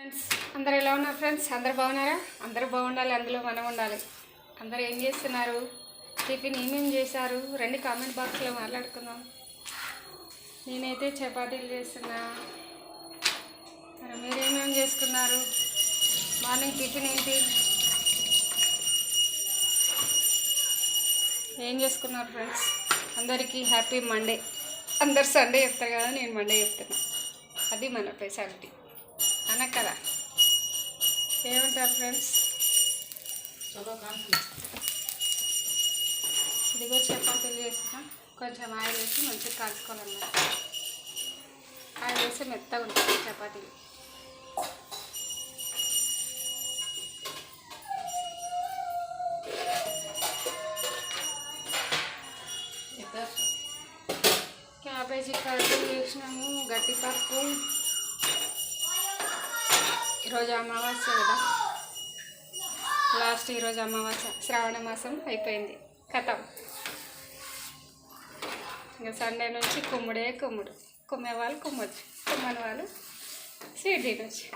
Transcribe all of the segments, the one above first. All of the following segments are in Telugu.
ఫ్రెండ్స్ అందరూ ఎలా ఉన్నారు ఫ్రెండ్స్? అందరూ బాగున్నారా? అందరూ బాగుండాలి, అందులో మనం ఉండాలి. అందరూ ఏం చేస్తున్నారు? టిఫిన్ ఏమేమి చేశారు? రండి కామెంట్ బాక్స్లో మాట్లాడుకుందాం. నేనైతే చపాతీలు చేస్తున్నా. మరి మీరేమేమి చేసుకున్నారు? మార్నింగ్ టిఫిన్ ఏంటి? ఏం చేసుకున్నారు ఫ్రెండ్స్? అందరికీ హ్యాపీ మండే. అందరు సండే చెప్తారు కదా, నేను మండే చెప్తున్నా. అది మన స్పెషాలిటీ అన్న కదా. ఏమంటారు ఫ్రెండ్స్? ఇదిగో చపాతీలు చేసిన కొంచెం ఆయిల్ వేసి మంచిగా కాల్చుకోవాలన్నమాట. ఆయిల్ వేసి మెత్తగా ఉంటుంది చపాతీలు. క్యాబేజీ కర్రీ చేసినాము, గట్టిపప్పు. ఈరోజు అమావాస్య కదా, లాస్ట్ ఈరోజు అమావాస్య. శ్రావణ మాసం అయిపోయింది, కథం. ఇంకా సండే నుంచి కుమ్ముడే కుమ్ముడు. కుమ్మే వాళ్ళు కుమ్మొచ్చు, కుమ్మని వాళ్ళు స్వీట్ తినొచ్చు.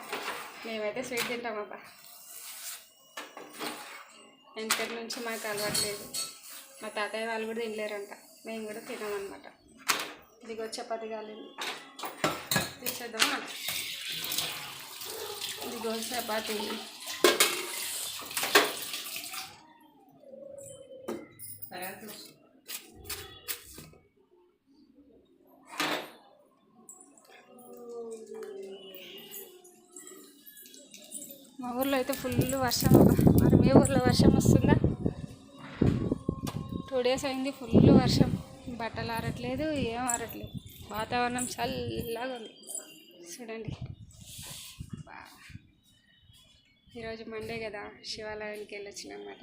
మేమైతే స్వీట్ తింటామబ్బా. వెనకటి నుంచి మాకు అలవాట్లేదు. మా తాతయ్య వాళ్ళు కూడా తినలేరంట, మేము కూడా తినామన్నమాట. ఇదిగో చపాతి కాలేదు, తీసేద్దామా? ఇదిగో చపాతీ. మా ఊర్లో అయితే ఫుల్ వర్షం అబ్బా. మరి మీ ఊర్లో వర్షం వస్తుందా? 2 days అయింది ఫుల్ వర్షం. బట్టలు ఆరట్లేదు, ఏం ఆరట్లేదు. వాతావరణం చల్లగా ఉంది చూడండి. ఈరోజు మండే కదా, శివాలయానికి వెళ్ళొచ్చిన అనమాట.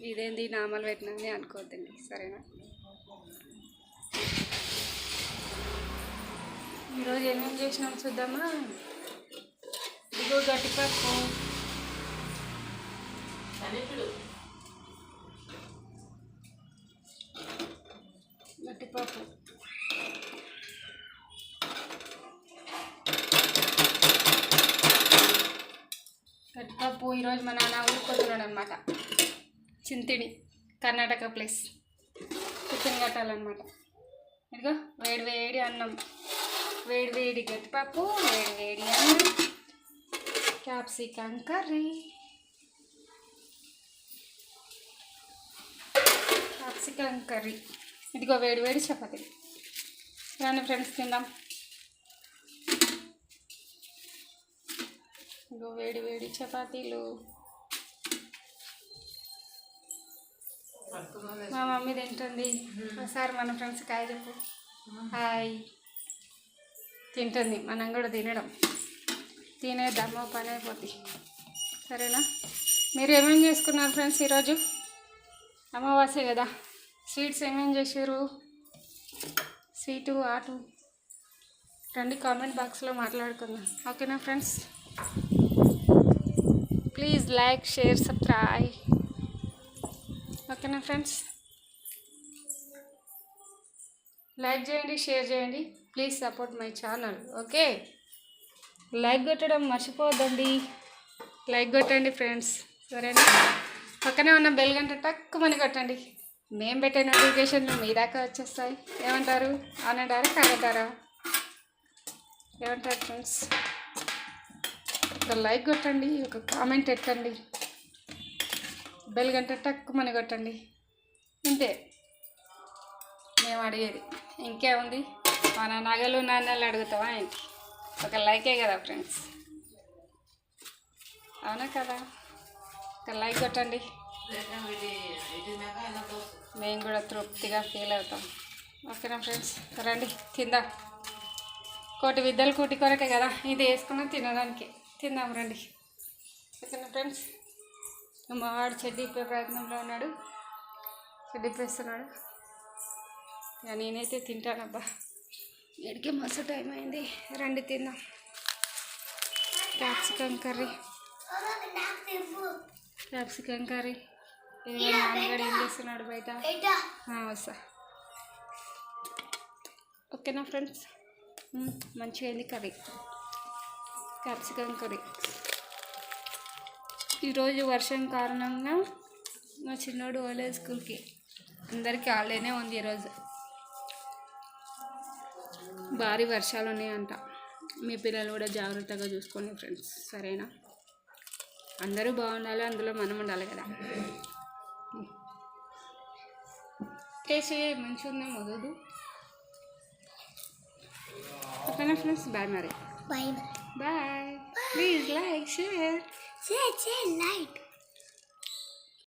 ఇదేంది నామాలు పెట్టినని అనుకోవద్దండి, సరేనా? ఈరోజు ఏమేమి చేసినాం చూద్దామా? ఇదిగో గట్టిపప్పు, గట్టిపప్పు, గట్టిపప్పు. ఈరోజు మా నాన్న ఊరుకొస్తున్నాడు అనమాట. చింతిడి, కర్ణాటక ప్లేస్. టిఫిన్ కట్టాలన్నమాట. ఇదిగో వేడి వేడి అన్నం, వేడి వేడి గట్టిపప్పు, వేడి వేడి అన్నం, క్యాప్సికమ్ కర్రీ. Capsicum curry. ఇదిగో వేడి వేడి చపాతీలు. రండి ఫ్రెండ్స్ తిందాం. ఇదిగో వేడి వేడి చపాతీలు. మా మమ్మీ తింటుంది. ఒకసారి మన ఫ్రెండ్స్ కాయ చెప్పు. హాయ్. తింటుంది, మనం కూడా తినడం. తినేద్దామో పని అయిపోతుంది, సరేనా? మీరు ఏమేమి చేసుకున్నారు ఫ్రెండ్స్ ఈరోజు? అమావాస్య కదా, స్వీట్స్ ఏమేమి చేశారు? స్వీటు ఆటు రండి కామెంట్ బాక్స్లో మాట్లాడుకుందాం, ఓకేనా friends? Please like, share, subscribe, ఓకేనా ఫ్రెండ్స్? లైక్ చేయండి, షేర్ చేయండి. Please support my channel, okay? Like కొట్టడం మర్చిపోవద్దండి. లైక్ కొట్టండి ఫ్రెండ్స్, సరేనా? పక్కనే ఉన్న బెల్ గంట టక్కుమని కొట్టండి. మేము పెట్టే నోటిఫికేషన్లు మీ దాకా వచ్చేస్తాయి. ఏమంటారు? అనంటారా కాదంటారా? ఏమంటారు ఫ్రెండ్స్? ఒక లైక్ కొట్టండి, ఒక కామెంట్ పెట్టండి, బెల్ గంట టక్కుమని కొట్టండి. ఇంతే మేము అడిగేది, ఇంకేముంది? మన నగలు నాన్నలు అడుగుతావా ఏంటి? ఒక లైకే కదా ఫ్రెండ్స్, అవునా కదా? ఒక లైక్ కొట్టండి, మేము కూడా తృప్తిగా ఫీల్ అవుతాం, ఓకేనా ఫ్రెండ్స్? రండి కింద కోటి విద్యలు కూటి కొరకే కదా ఇది వేసుకున్నాం, తినడానికి. తిందాం రండి, ఓకేనా ఫ్రెండ్స్? మా వాడు చెడ్డిప్పే ప్రయత్నంలో ఉన్నాడు, చెడ్డిప్పేస్తున్నాడు. ఇక నేనైతే తింటానబ్బా, వీడికి మస్తు టైం అయింది. రండి తిందాం. Capsicum curry, capsicum curry. నాన్నగాడు ఏం చేస్తున్నాడు బయట? వస్తా, ఓకేనా ఫ్రెండ్స్? మంచిగా అయింది కర్రీ, క్యాప్సికమ్ కర్రీ. ఈరోజు వర్షం కారణంగా మా చిన్నోడు పోలేదు స్కూల్కి. అందరికీ హాలిడేనే ఉంది ఈరోజు. భారీ వర్షాలు ఉన్నాయంట. మీ పిల్లలు కూడా జాగ్రత్తగా చూసుకోండి ఫ్రెండ్స్, సరేనా? అందరూ బాగుండాలి, అందులో మనం ఉండాలి కదా. టేస్ట్ మంచిగా ఉందా మొదలు? ఓకేనా ఫ్రెండ్స్, బాయ్ మరి. Bye. Bye. Please like, share. Share, like.